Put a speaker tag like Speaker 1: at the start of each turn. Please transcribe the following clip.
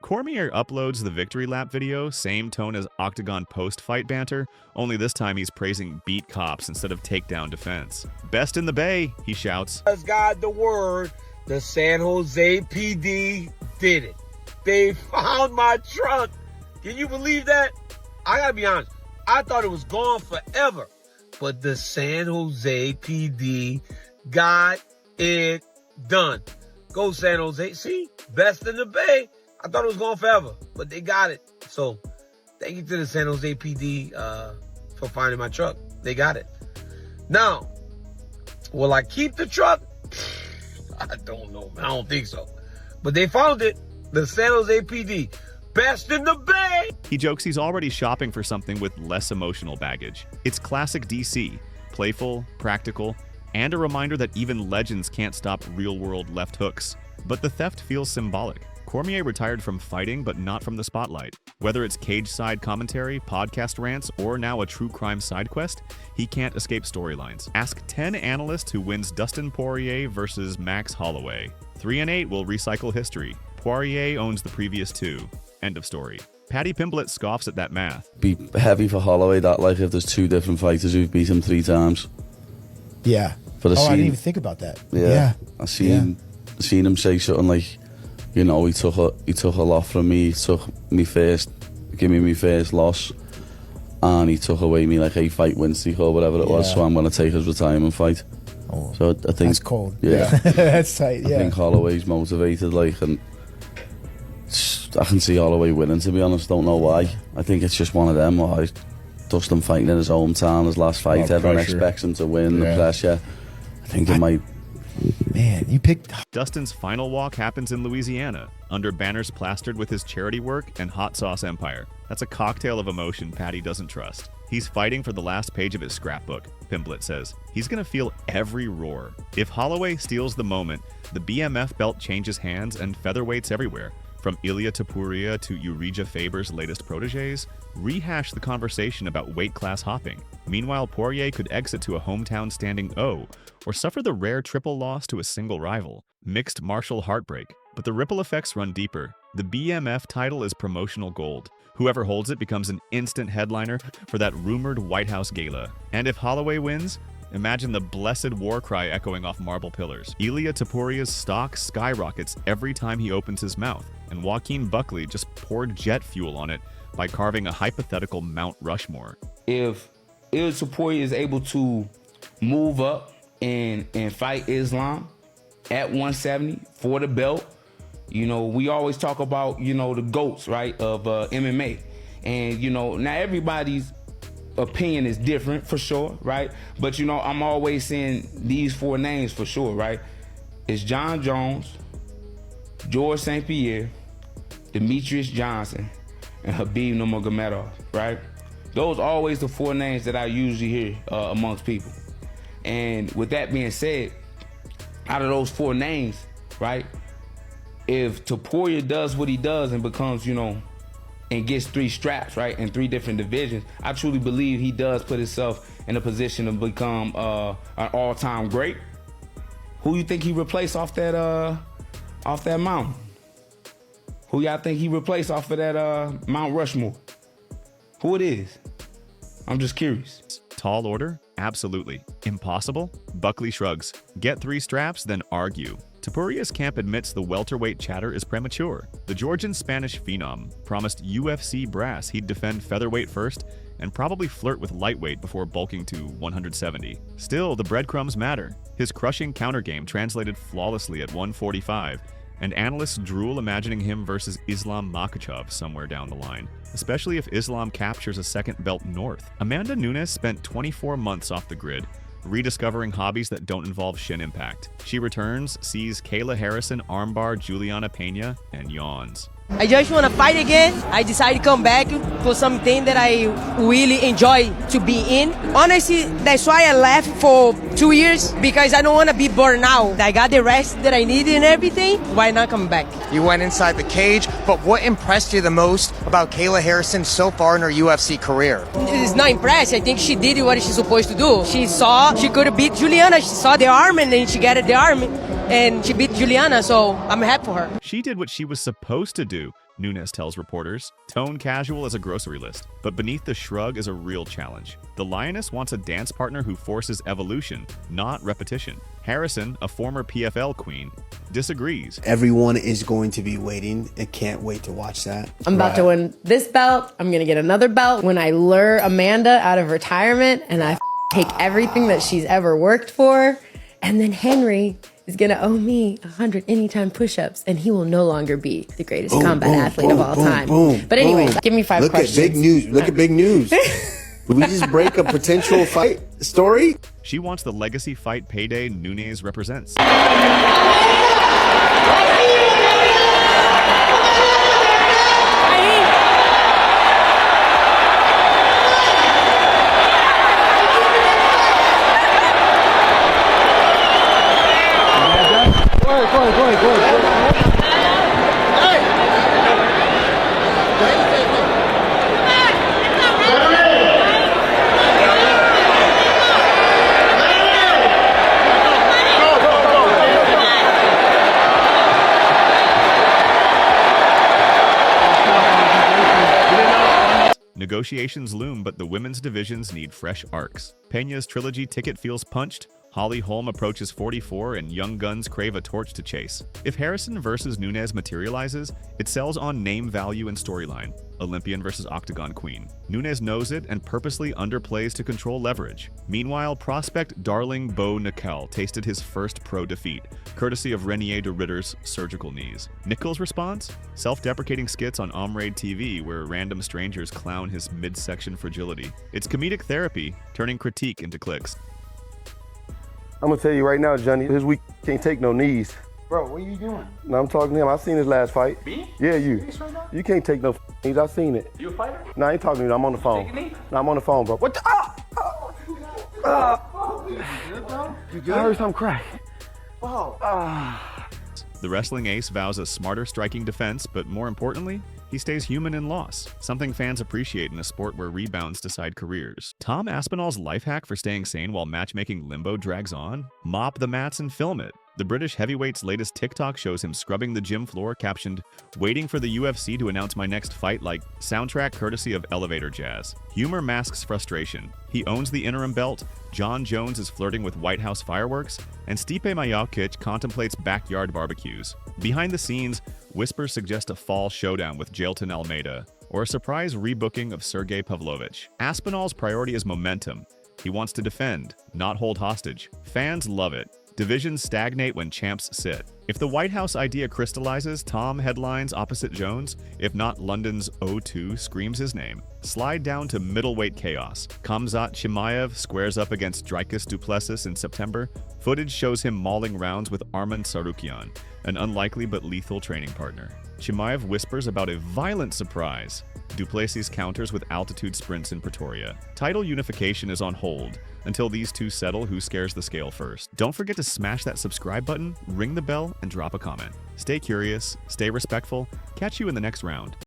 Speaker 1: Cormier uploads the victory lap video, same tone as Octagon post-fight banter, only this time he's praising beat cops instead of takedown defense. Best in the Bay, he shouts.
Speaker 2: Has got the word, the San Jose PD did it. They found my truck. Can you believe that? I gotta be honest, I thought it was gone forever. But the San Jose PD got it done. Go San Jose. See, best in the Bay. I thought it was gone forever, but they got it. So thank you to the San Jose PD for finding my truck. They got it. Now, will I keep the truck? I don't know, man. I don't think so. But they found it. The San Jose PD. Best in the Bay!
Speaker 1: He jokes he's already shopping for something with less emotional baggage. It's classic DC. Playful, practical, and a reminder that even legends can't stop real-world left hooks. But the theft feels symbolic. Cormier retired from fighting, but not from the spotlight. Whether it's cage-side commentary, podcast rants, or now a true crime side quest, he can't escape storylines. Ask 10 analysts who wins Dustin Poirier versus Max Holloway. 3 and 8 will recycle history. Poirier owns the previous 2. End of story. Paddy Pimblett scoffs at that math.
Speaker 3: Be heavy for Holloway that, like, if there's 2 different fighters who've beat him 3 times.
Speaker 4: Yeah.
Speaker 3: But
Speaker 4: I didn't even think about that.
Speaker 3: Yeah. I seen him say something like, you know, he took a lot from me. He took me first, give me my first loss, and he took away me like 8-fight win streak or whatever it was. So I'm gonna take his retirement fight.
Speaker 4: Oh,
Speaker 3: so I think
Speaker 4: that's cold.
Speaker 3: Yeah,
Speaker 4: that's tight. Yeah.
Speaker 3: I think Holloway's motivated, like, and I can see Holloway winning. To be honest, don't know why. I think it's just one of them. Why Dustin fighting in his hometown, his last fight, everyone expects him to win. The pressure. I think it might.
Speaker 4: Man, you picked...
Speaker 1: Dustin's final walk happens in Louisiana, under banners plastered with his charity work and hot sauce empire. That's a cocktail of emotion Paddy doesn't trust. He's fighting for the last page of his scrapbook, Pimblett says. He's gonna feel every roar. If Holloway steals the moment, the BMF belt changes hands and featherweights everywhere. From Ilia Topuria to Urijah Faber's latest proteges, rehash the conversation about weight class hopping. Meanwhile, Poirier could exit to a hometown standing O, or suffer the rare triple loss to a single rival. Mixed martial heartbreak, but the ripple effects run deeper. The BMF title is promotional gold. Whoever holds it becomes an instant headliner for that rumored White House gala. And if Holloway wins, imagine the blessed war cry echoing off marble pillars. Ilia Topuria's stock skyrockets every time he opens his mouth, and Joaquin Buckley just poured jet fuel on it by carving a hypothetical Mount Rushmore.
Speaker 5: If Ilia Topuria is able to move up and fight Islam at 170 for the belt, you know, we always talk about, you know, the GOATs, right, of MMA. And, you know, now everybody's opinion is different for sure, right? But, you know, I'm always saying these 4 names for sure, right? It's John Jones, George St. Pierre, Demetrius Johnson, and Khabib Nurmagomedov, right? Those are always the 4 names that I usually hear amongst people. And with that being said, out of those 4 names, right, if Topuria does what he does and becomes, you know, and gets 3 straps, right, in 3 different divisions, I truly believe he does put himself in a position to become an all-time great. Who you think he replaced off that mountain? Who y'all think he replaced off of that Mount Rushmore? Who it is? I'm just curious.
Speaker 1: Tall order? Absolutely. Impossible? Buckley shrugs. Get 3 straps, then argue. Topuria's camp admits the welterweight chatter is premature. The Georgian-Spanish phenom promised UFC brass he'd defend featherweight first and probably flirt with lightweight before bulking to 170. Still, the breadcrumbs matter. His crushing counter game translated flawlessly at 145, and analysts drool imagining him versus Islam Makhachev somewhere down the line, especially if Islam captures a second belt north. Amanda Nunes spent 24 months off the grid, rediscovering hobbies that don't involve shin impact. She returns, sees Kayla Harrison armbar Juliana Pena, and yawns.
Speaker 6: I just want to fight again. I decided to come back for something that I really enjoy to be in. Honestly, that's why I left for 2 years, because I don't want to be burned out. I got the rest that I need and everything. Why not come back?
Speaker 7: You went inside the cage, but what impressed you the most about Kayla Harrison so far in her UFC career?
Speaker 6: It's not impressed. I think she did what she's supposed to do. She saw she could beat Juliana. She saw the arm and then she got the arm and she beat Juliana, so I'm happy for her.
Speaker 1: She did what she was supposed to do, Nunes tells reporters. Tone casual as a grocery list, but beneath the shrug is a real challenge. The Lioness wants a dance partner who forces evolution, not repetition. Harrison, a former PFL queen, disagrees.
Speaker 8: Everyone is going to be waiting and can't wait to watch that.
Speaker 9: I'm about to win this belt. I'm going to get another belt when I lure Amanda out of retirement and I take everything that she's ever worked for. And then Henry is going to owe me 100 anytime push-ups and he will no longer be the greatest combat athlete of all time. But anyways, give me 5 questions.
Speaker 8: Look at big news. Look at big news. Did we just break a potential fight story?
Speaker 1: She wants the legacy fight payday Nunes represents. Negotiations loom, but the women's divisions need fresh arcs. Peña's trilogy ticket feels punched, Holly Holm approaches 44, and young guns crave a torch to chase. If Harrison versus Nunes materializes, it sells on name value and storyline. Olympian versus Octagon Queen. Nunes knows it and purposely underplays to control leverage. Meanwhile, prospect darling Bo Nickal tasted his first pro defeat, courtesy of Renier de Ritter's surgical knees. Nickal's response? Self-deprecating skits on Omraid TV where random strangers clown his midsection fragility. It's comedic therapy, turning critique into clicks.
Speaker 10: I'm gonna tell you right now, Johnny, his week can't take no knees.
Speaker 8: Bro, what are you doing?
Speaker 10: No, I'm talking to him. I've seen his last fight.
Speaker 11: Me?
Speaker 10: Yeah, you. You can't take no knees. I've seen it.
Speaker 11: You a fighter?
Speaker 10: No, I ain't talking to you. I'm on the phone.
Speaker 11: Take a knee?
Speaker 10: No, I'm on the phone, bro. What the? You good? I heard something crack.
Speaker 1: The wrestling ace vows a smarter striking defense, but more importantly, he stays human in loss, something fans appreciate in a sport where rebounds decide careers. Tom Aspinall's life hack for staying sane while matchmaking limbo drags on? Mop the mats and film it. The British heavyweight's latest TikTok shows him scrubbing the gym floor, captioned, "Waiting for the UFC to announce my next fight," like soundtrack courtesy of Elevator Jazz. Humor masks frustration. He owns the interim belt, John Jones is flirting with White House fireworks, and Stipe Miocic contemplates backyard barbecues. Behind the scenes, whispers suggest a fall showdown with Jailton Almeida, or a surprise rebooking of Sergey Pavlovich. Aspinall's priority is momentum. He wants to defend, not hold hostage. Fans love it. Divisions stagnate when champs sit. If the White House idea crystallizes, Tom headlines opposite Jones. If not, London's O2 screams his name. Slide down to middleweight chaos. Khamzat Chimaev squares up against Dricus Du Plessis in September. Footage shows him mauling rounds with Arman Tsarukyan, an unlikely but lethal training partner. Chimaev whispers about a violent surprise. Du Plessis counters with altitude sprints in Pretoria. Title unification is on hold until these two settle who scares the scale first. Don't forget to smash that subscribe button, ring the bell, and drop a comment. Stay curious, stay respectful. Catch you in the next round.